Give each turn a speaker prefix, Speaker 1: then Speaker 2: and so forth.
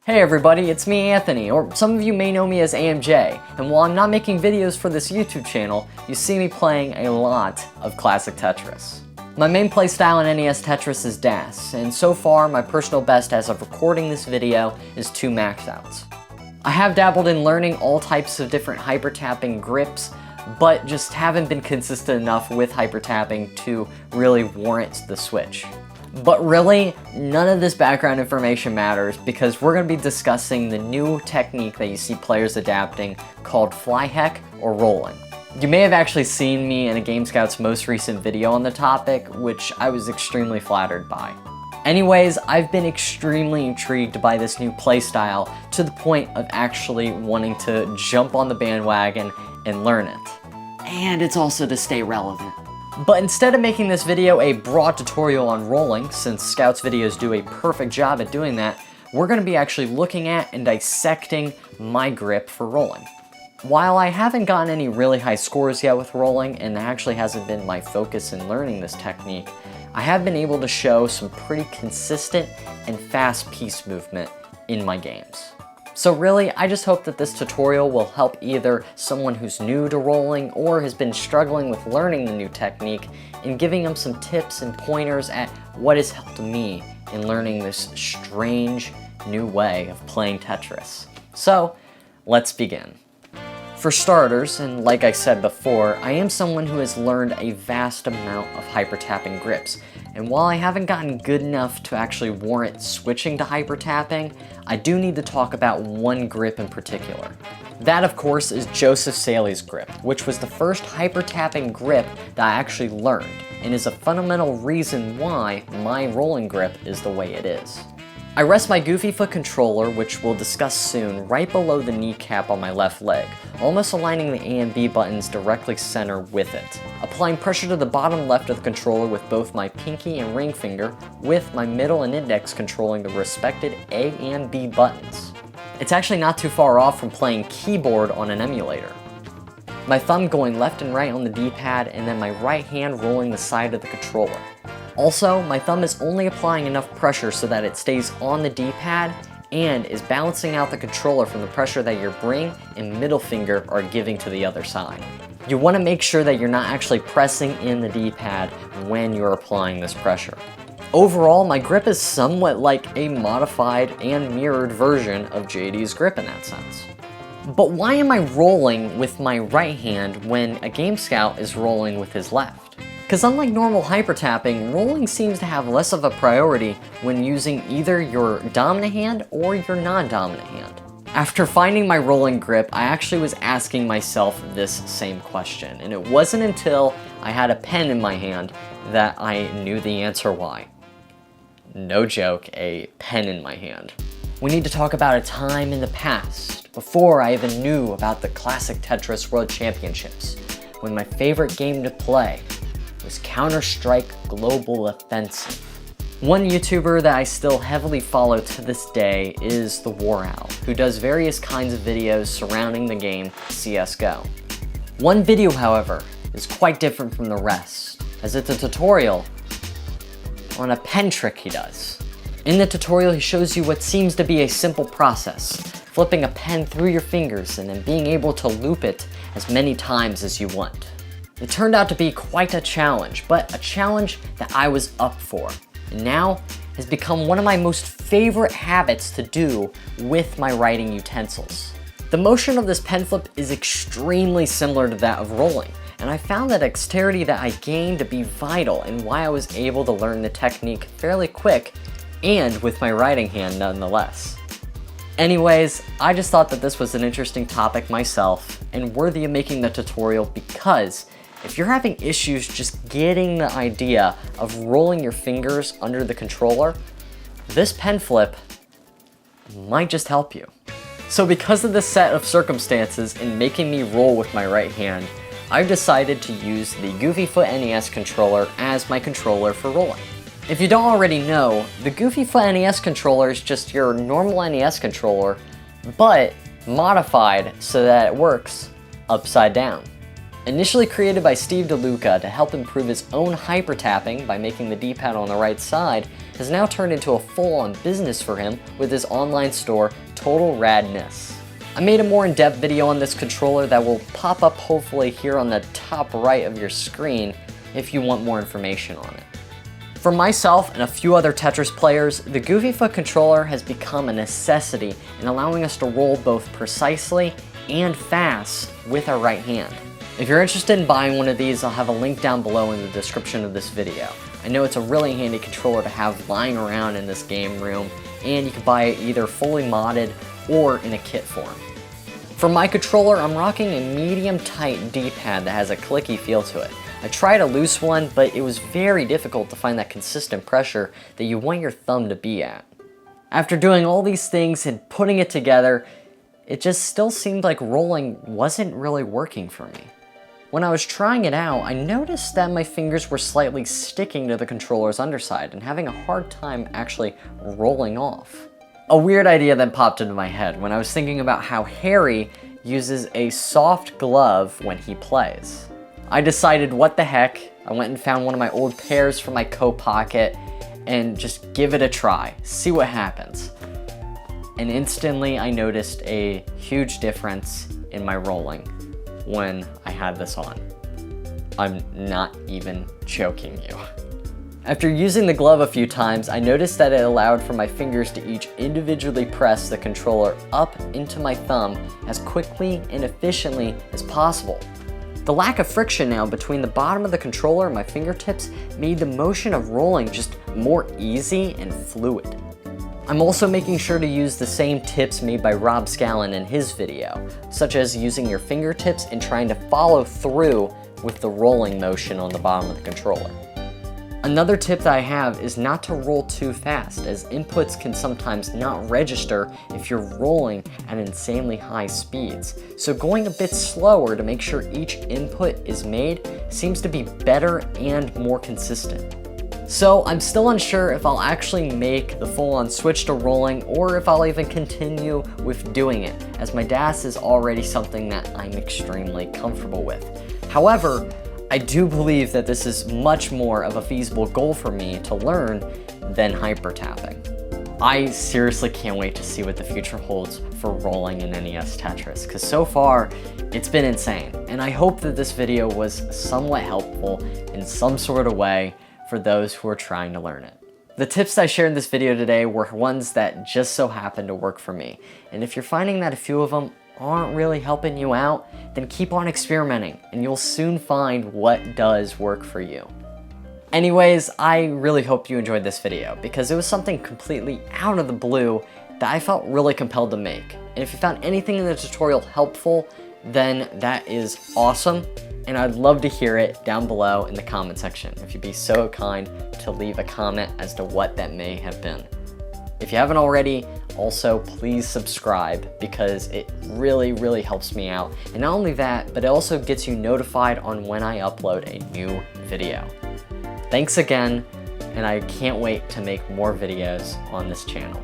Speaker 1: Hey everybody, it's me Anthony, or some of you may know me as AMJ, and while I'm not making videos for this YouTube channel, you see me playing a lot of classic Tetris. My main playstyle in NES Tetris is DAS, and so far my personal best as of recording this video is 2 max outs. I have dabbled in learning all types of different hypertapping grips, but just haven't been consistent enough with hypertapping to really warrant the switch. But really, none of this background information matters because we're going to be discussing the new technique that you see players adapting called fly heck or rolling. You may have actually seen me in aGameScouts' most recent video on the topic, which I was extremely flattered by. Anyways, I've been extremely intrigued by this new playstyle to the point of actually wanting to jump on the bandwagon and learn it. And it's also to stay relevant. But instead of making this video a broad tutorial on rolling, since Scouts videos do a perfect job at doing that, we're going to be actually looking at and dissecting my grip for rolling. While I haven't gotten any really high scores yet with rolling, and that actually hasn't been my focus in learning this technique, I have been able to show some pretty consistent and fast piece movement in my games. So really, I just hope that this tutorial will help either someone who's new to rolling or has been struggling with learning the new technique and giving them some tips and pointers at what has helped me in learning this strange new way of playing Tetris. So, let's begin. For starters, and like I said before, I am someone who has learned a vast amount of hypertapping grips, and while I haven't gotten good enough to actually warrant switching to hypertapping, I do need to talk about one grip in particular. That, of course, is Joseph Saley's grip, which was the first hypertapping grip that I actually learned, and is a fundamental reason why my rolling grip is the way it is. I rest my Goofy Foot controller, which we'll discuss soon, right below the kneecap on my left leg, almost aligning the A and B buttons directly center with it. Applying pressure to the bottom left of the controller with both my pinky and ring finger, with my middle and index controlling the respected A and B buttons. It's actually not too far off from playing keyboard on an emulator. My thumb going left and right on the D-pad, and then my right hand rolling the side of the controller. Also, my thumb is only applying enough pressure so that it stays on the D-pad and is balancing out the controller from the pressure that your ring and middle finger are giving to the other side. You want to make sure that you're not actually pressing in the D-pad when you're applying this pressure. Overall, my grip is somewhat like a modified and mirrored version of JD's grip in that sense. But why am I rolling with my right hand when aGameScout is rolling with his left? Because unlike normal hypertapping, rolling seems to have less of a priority when using either your dominant hand or your non-dominant hand. After finding my rolling grip, I actually was asking myself this same question, and it wasn't until I had a pen in my hand that I knew the answer why. No joke, a pen in my hand. We need to talk about a time in the past, before I even knew about the classic Tetris World Championships, when my favorite game to play was Counter-Strike Global Offensive. One YouTuber that I still heavily follow to this day is the War Owl, who does various kinds of videos surrounding the game CSGO. One video, however, is quite different from the rest, as it's a tutorial on a pen trick he does. In the tutorial, he shows you what seems to be a simple process, flipping a pen through your fingers and then being able to loop it as many times as you want. It turned out to be quite a challenge, but a challenge that I was up for, and now has become one of my most favorite habits to do with my writing utensils. The motion of this pen flip is extremely similar to that of rolling, and I found the dexterity that I gained to be vital in why I was able to learn the technique fairly quick, and with my writing hand nonetheless. Anyways, I just thought that this was an interesting topic myself, and worthy of making the tutorial because if you're having issues just getting the idea of rolling your fingers under the controller, this pen flip might just help you. So because of this set of circumstances in making me roll with my right hand, I've decided to use the Goofy Foot NES controller as my controller for rolling. If you don't already know, the Goofy Foot NES controller is just your normal NES controller, but modified so that it works upside down. Initially created by Steve DeLuca to help improve his own hypertapping by making the D-pad on the right side, has now turned into a full-on business for him with his online store, Total Radness. I made a more in-depth video on this controller that will pop up hopefully here on the top right of your screen if you want more information on it. For myself and a few other Tetris players, the Goofy Foot controller has become a necessity in allowing us to roll both precisely and fast with our right hand. If you're interested in buying one of these, I'll have a link down below in the description of this video. I know it's a really handy controller to have lying around in this game room, and you can buy it either fully modded or in a kit form. For my controller, I'm rocking a medium tight D-pad that has a clicky feel to it. I tried a loose one, but it was very difficult to find that consistent pressure that you want your thumb to be at. After doing all these things and putting it together, it just still seemed like rolling wasn't really working for me. When I was trying it out, I noticed that my fingers were slightly sticking to the controller's underside and having a hard time actually rolling off. A weird idea then popped into my head when I was thinking about how Harry uses a soft glove when he plays. I decided, what the heck, I went and found one of my old pairs from my coat pocket and just give it a try, see what happens. And instantly I noticed a huge difference in my rolling when I had this on. I'm not even joking you. After using the glove a few times, I noticed that it allowed for my fingers to each individually press the controller up into my thumb as quickly and efficiently as possible. The lack of friction now between the bottom of the controller and my fingertips made the motion of rolling just more easy and fluid. I'm also making sure to use the same tips made by Rob Scallon in his video, such as using your fingertips and trying to follow through with the rolling motion on the bottom of the controller. Another tip that I have is not to roll too fast, as inputs can sometimes not register if you're rolling at insanely high speeds. So going a bit slower to make sure each input is made seems to be better and more consistent. So I'm still unsure if I'll actually make the full-on switch to rolling or if I'll even continue with doing it, as my DAS is already something that I'm extremely comfortable with. However, I do believe that this is much more of a feasible goal for me to learn than hypertapping. I seriously can't wait to see what the future holds for rolling in NES Tetris, because so far it's been insane, and I hope that this video was somewhat helpful in some sort of way for those who are trying to learn it. The tips I shared in this video today were ones that just so happened to work for me, and if you're finding that a few of them aren't really helping you out, then keep on experimenting and you'll soon find what does work for you. Anyways, I really hope you enjoyed this video because it was something completely out of the blue that I felt really compelled to make. And if you found anything in the tutorial helpful, then that is awesome. And I'd love to hear it down below in the comment section if you'd be so kind to leave a comment as to what that may have been. If you haven't already, also please subscribe because it really helps me out. And not only that, but it also gets you notified on when I upload a new video. Thanks again, and I can't wait to make more videos on this channel.